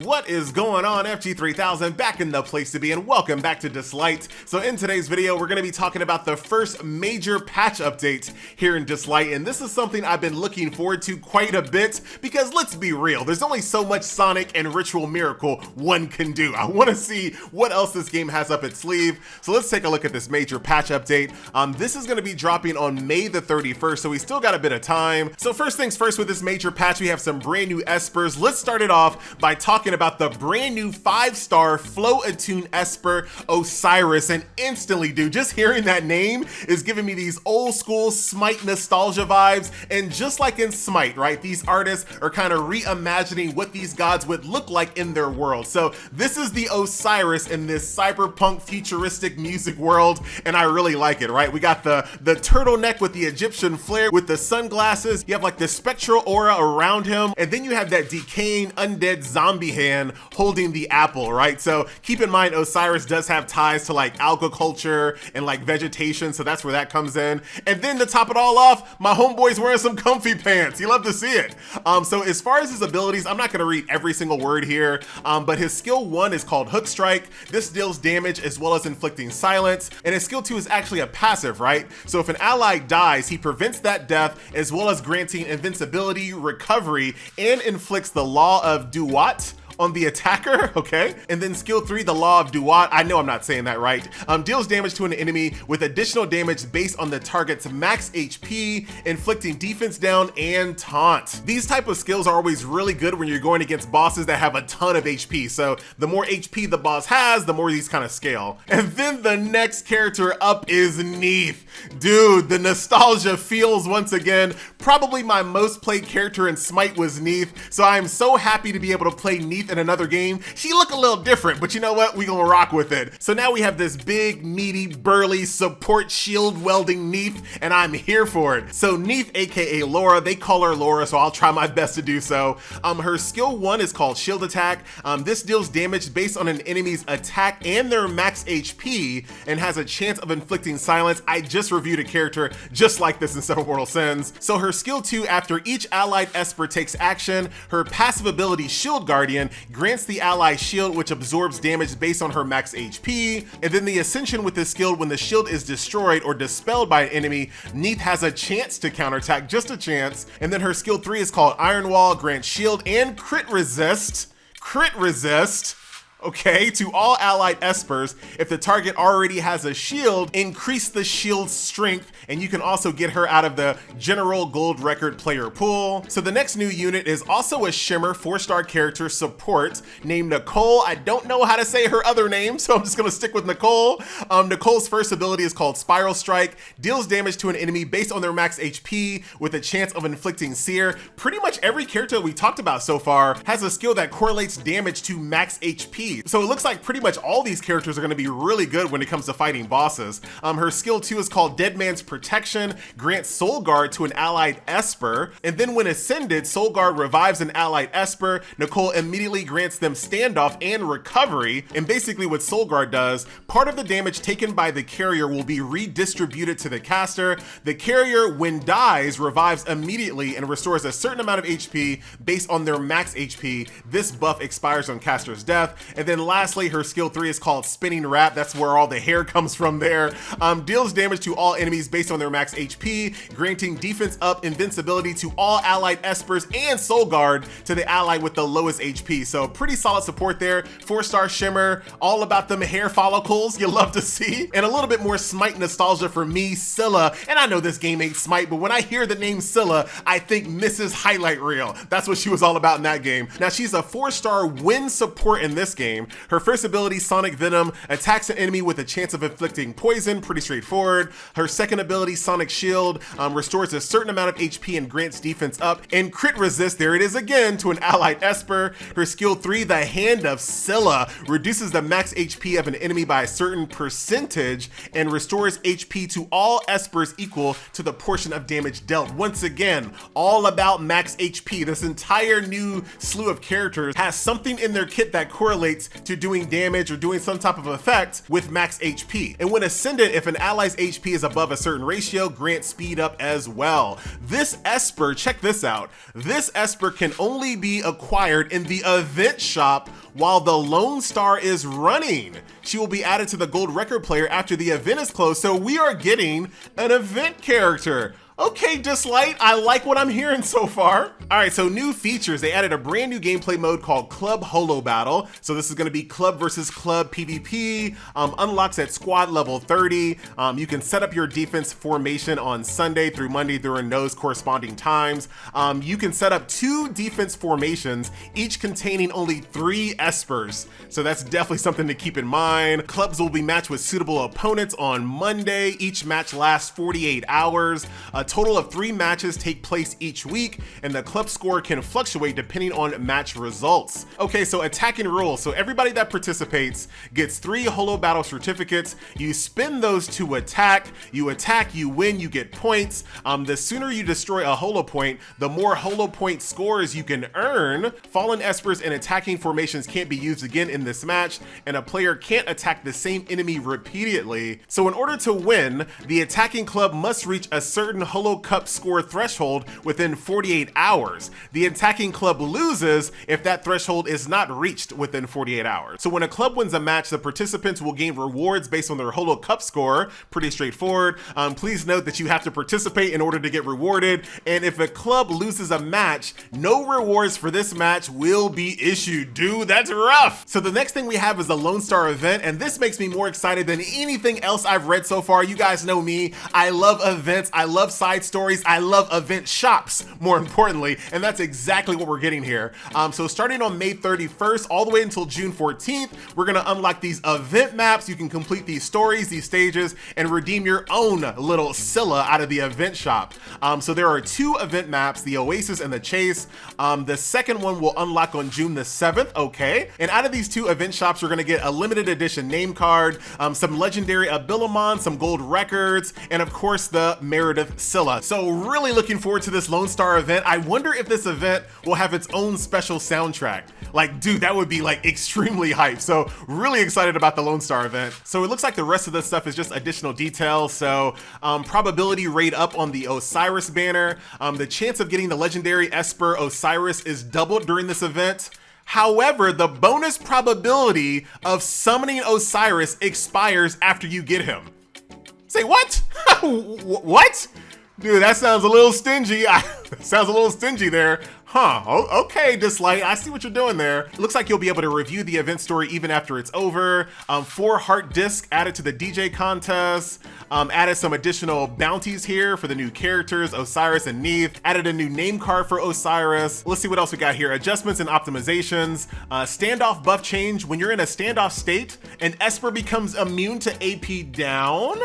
What is going on, FG3000? Back in the place to be, and welcome back to Dislyte. So in today's video, we're going to be talking about the first major patch update here in Dislyte, and this is something I've been looking forward to quite a bit because let's be real, there's only so much Sonic and Ritual Miracle one can do. I want to see what else this game has up its sleeve. So let's take a look at this major patch update. This is going to be dropping on May the 31st, so we still got a bit of time. So first things first, with this major patch, we have some brand new Espers. Let's start it off by talking about the brand new 5-star Flow Attune Esper Osiris, and instantly, dude, just hearing that name is giving me these old school Smite nostalgia vibes. And just like in Smite, right, these artists are kind of reimagining what these gods would look like in their world. So this is the Osiris in this cyberpunk futuristic music world, and I really like it, right? We got the turtleneck with the Egyptian flair with the sunglasses. You have like the spectral aura around him, and then you have that decaying undead zombie hand holding the apple, right? So keep in mind, Osiris does have ties to like agriculture and like vegetation, so that's where that comes in. And then to top it all off, my homeboy's wearing some comfy pants. You love to see it. So as far as his abilities, I'm not gonna read every single word here, but his skill 1 is called Hook Strike. This deals damage as well as inflicting silence, and his skill 2 is actually a passive, right? So if an ally dies, he prevents that death as well as granting invincibility, recovery, and inflicts the Law of Duat on the attacker, okay? And then skill 3, the Law of Duat, I know I'm not saying that right, deals damage to an enemy with additional damage based on the target's max HP, inflicting defense down and taunt. These type of skills are always really good when you're going against bosses that have a ton of HP. So the more HP the boss has, the more these kind of scale. And then the next character up is Neith. Dude, the nostalgia feels once again. Probably my most played character in Smite was Neith, so I am so happy to be able to play Neith in another game. She look a little different, but you know what? We gonna rock with it. So now we have this big, meaty, burly, support shield welding Neith, and I'm here for it. So Neith, aka Laura, they call her Laura, so I'll try my best to do so. Her skill 1 is called Shield Attack. This deals damage based on an enemy's attack and their max HP, and has a chance of inflicting silence. I just reviewed a character just like this in Seven Mortal Sins. So her skill 2, after each allied Esper takes action, her passive ability Shield Guardian grants the ally shield, which absorbs damage based on her max HP. And then the Ascension with this skill, when the shield is destroyed or dispelled by an enemy, Neith has a chance to counterattack, just a chance. And then her skill 3 is called Iron Wall, grants shield and crit resist, okay, to all allied Espers. If the target already has a shield, increase the shield's strength, and you can also get her out of the general gold record player pool. So the next new unit is also a Shimmer 4-star character support named Nicole. I don't know how to say her other name, so I'm just gonna stick with Nicole. Nicole's first ability is called Spiral Strike, deals damage to an enemy based on their max HP with a chance of inflicting Sear. Pretty much every character we talked about so far has a skill that correlates damage to max HP. So it looks like pretty much all these characters are gonna be really good when it comes to fighting bosses. Her skill 2 is called Dead Man's Protection, grants Soul Guard to an allied Esper, and then when ascended, Soul Guard revives an allied Esper. Nicole immediately grants them standoff and recovery, and basically what Soul Guard does, part of the damage taken by the carrier will be redistributed to the caster. The carrier, when dies, revives immediately and restores a certain amount of HP based on their max HP. This buff expires on caster's death. And then lastly, her skill 3 is called Spinning Wrap. That's where all the hair comes from there. Deals damage to all enemies based on their max HP, granting defense up, invincibility to all allied Espers, and Soul Guard to the ally with the lowest HP. So pretty solid support there. 4-star Shimmer, all about them hair follicles you love to see. And a little bit more Smite nostalgia for me, Scylla. And I know this game ain't Smite, but when I hear the name Scylla, I think Mrs. Highlight Reel. That's what she was all about in that game. Now she's a 4-star wind support in this game. Her first ability, Sonic Venom, attacks an enemy with a chance of inflicting poison, pretty straightforward. Her second ability, Sonic Shield, restores a certain amount of HP and grants defense up. And crit resist, there it is again, to an allied Esper. Her skill 3, the Hand of Scylla, reduces the max HP of an enemy by a certain percentage and restores HP to all Espers equal to the portion of damage dealt. Once again, all about max HP. This entire new slew of characters has something in their kit that correlates translates to doing damage or doing some type of effect with max HP. And when Ascendant, if an ally's HP is above a certain ratio, grant speed up as well. This Esper, check this out. This Esper can only be acquired in the event shop while the Lone Star is running. She will be added to the gold record player after the event is closed, so we are getting an event character. Okay, Dislyte, I like what I'm hearing so far. All right, so new features. They added a brand new gameplay mode called Club Holo Battle. So this is gonna be club versus club PvP, unlocks at squad level 30. You can set up your defense formation on Sunday through Monday during those corresponding times. You can set up 2 defense formations, each containing only 3 Espers. So that's definitely something to keep in mind. Clubs will be matched with suitable opponents on Monday. Each match lasts 48 hours. A total of 3 matches take place each week, and the club score can fluctuate depending on match results. Okay, so attacking rules. So everybody that participates gets 3 Holo Battle certificates. You spend those to attack. You attack, you win, you get points. The sooner you destroy a Holo point, the more Holo point scores you can earn. Fallen Espers and attacking formations can't be used again in this match, and a player can't attack the same enemy repeatedly. So in order to win, the attacking club must reach a certain Holo Cup score threshold within 48 hours. The attacking club loses if that threshold is not reached within 48 hours. So when a club wins a match, the participants will gain rewards based on their Holo Cup score. Pretty straightforward. Please note that you have to participate in order to get rewarded. And if a club loses a match, no rewards for this match will be issued. Dude, that's rough. So the next thing we have is the Lone Star event, and this makes me more excited than anything else I've read so far. You guys know me. I love events. I love side stories. I love event shops, more importantly, and that's exactly what we're getting here. So starting on May 31st all the way until June 14th, we're gonna unlock these event maps. You can complete these stories, these stages, and redeem your own little Scylla out of the event shop. So there are 2 event maps, the Oasis and the Chase. The second one will unlock on June the 7th, okay? And out of these 2 event shops, we're gonna get a limited edition name card, some legendary Abilimon, some gold records, and of course the Meredith Scylla. So really looking forward to this Lone Star event. I wonder if this event will have its own special soundtrack. Like, dude, that would be like extremely hype. So really excited about the Lone Star event. So it looks like the rest of this stuff is just additional details. So probability rate up on the Osiris banner. The chance of getting the legendary Esper Osiris is doubled during this event. However, the bonus probability of summoning Osiris expires after you get him. Say what? What? Dude, that sounds a little stingy. Sounds a little stingy there. Huh, okay, Dislyte, I see what you're doing there. It looks like you'll be able to review the event story even after it's over. 4 heart discs added to the DJ contest. Added some additional bounties here for the new characters, Osiris and Neith. Added a new name card for Osiris. Let's see what else we got here. Adjustments and optimizations. Standoff buff change. When you're in a standoff state, an Esper becomes immune to AP down.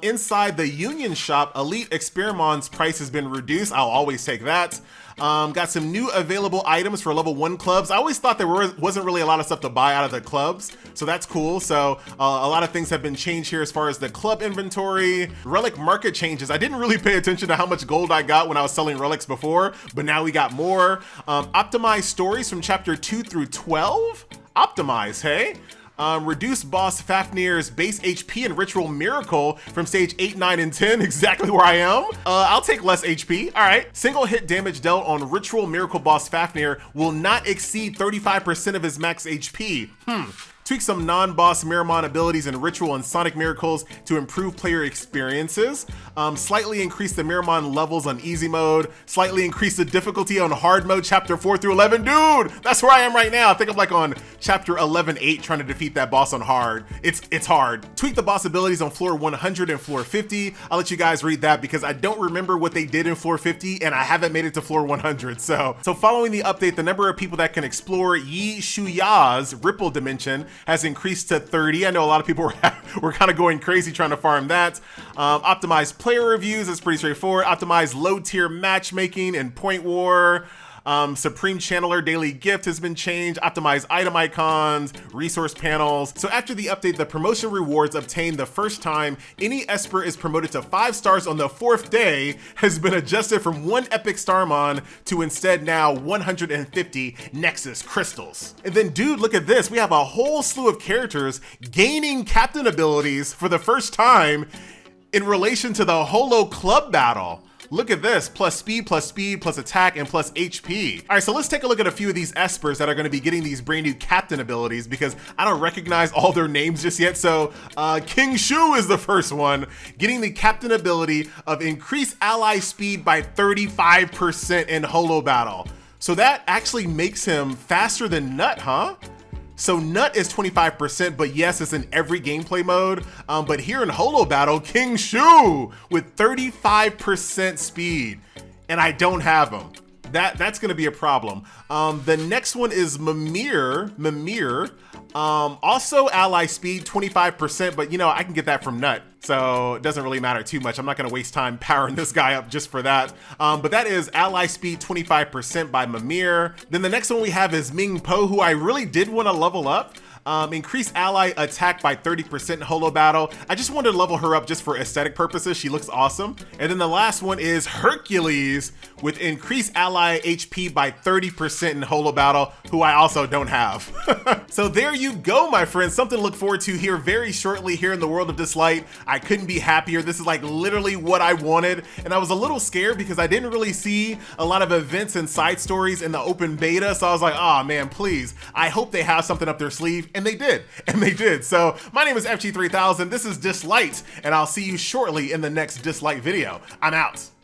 Inside the Union shop, Elite Experimon's price has been reduced. I'll always take that. Got some new available items for level 1 clubs. I always thought there wasn't really a lot of stuff to buy out of the clubs, so that's cool. So a lot of things have been changed here as far as the club inventory. Relic market changes. I didn't really pay attention to how much gold I got when I was selling relics before, but now we got more. Optimized stories from chapter 2 through 12. Optimize, hey? Reduce boss Fafnir's base HP and Ritual Miracle from stage 8, 9, and 10, exactly where I am. I'll take less HP, all right. Single hit damage dealt on Ritual Miracle boss Fafnir will not exceed 35% of his max HP. Tweak some non-boss Miramon abilities in Ritual and Sonic Miracles to improve player experiences. Slightly increase the Miramon levels on easy mode. Slightly increase the difficulty on hard mode, chapter 4 through 11. Dude, that's where I am right now. I think I'm like on chapter 11-8 trying to defeat that boss on hard. It's hard. Tweak the boss abilities on floor 100 and floor 50. I'll let you guys read that because I don't remember what they did in floor 50 and I haven't made it to floor 100. So following the update, the number of people that can explore Yi Shuya's Ripple Dimension has increased to 30. I know a lot of people were kind of going crazy trying to farm that. Optimized player reviews, that's pretty straightforward. Optimized low tier matchmaking and point war. Supreme Channeler daily gift has been changed, optimized item icons, resource panels. So after the update, the promotion rewards obtained the first time any Esper is promoted to 5 stars on the 4th day has been adjusted from 1 epic Starmon to instead now 150 Nexus crystals. And then dude, look at this. We have a whole slew of characters gaining captain abilities for the first time in relation to the Holo Club battle. Look at this, plus speed, plus attack, and plus HP. All right, so let's take a look at a few of these Espers that are gonna be getting these brand new captain abilities because I don't recognize all their names just yet. So King Shu is the first one, getting the captain ability of increase ally speed by 35% in Holo battle. So that actually makes him faster than Nut, huh? So Nut is 25%, but yes, it's in every gameplay mode. But here in Holo Battle, King Shu with 35% speed, and I don't have him. That's gonna be a problem. The next one is Mimir. Also ally speed 25%, but you know, I can get that from Nut. So it doesn't really matter too much. I'm not gonna waste time powering this guy up just for that. But that is ally speed 25% by Mimir. Then the next one we have is Ming Po, who I really did wanna level up. Increase ally attack by 30% in Holo Battle. I just wanted to level her up just for aesthetic purposes. She looks awesome. And then the last one is Hercules with increased ally HP by 30% in Holo Battle, who I also don't have. So there you go, my friends. Something to look forward to here very shortly here in the world of Dislyte. I couldn't be happier. This is like literally what I wanted. And I was a little scared because I didn't really see a lot of events and side stories in the open beta. So I was like, oh man, please. I hope they have something up their sleeve. And they did. So my name is FG3000, this is Dislyte, and I'll see you shortly in the next Dislyte video. I'm out.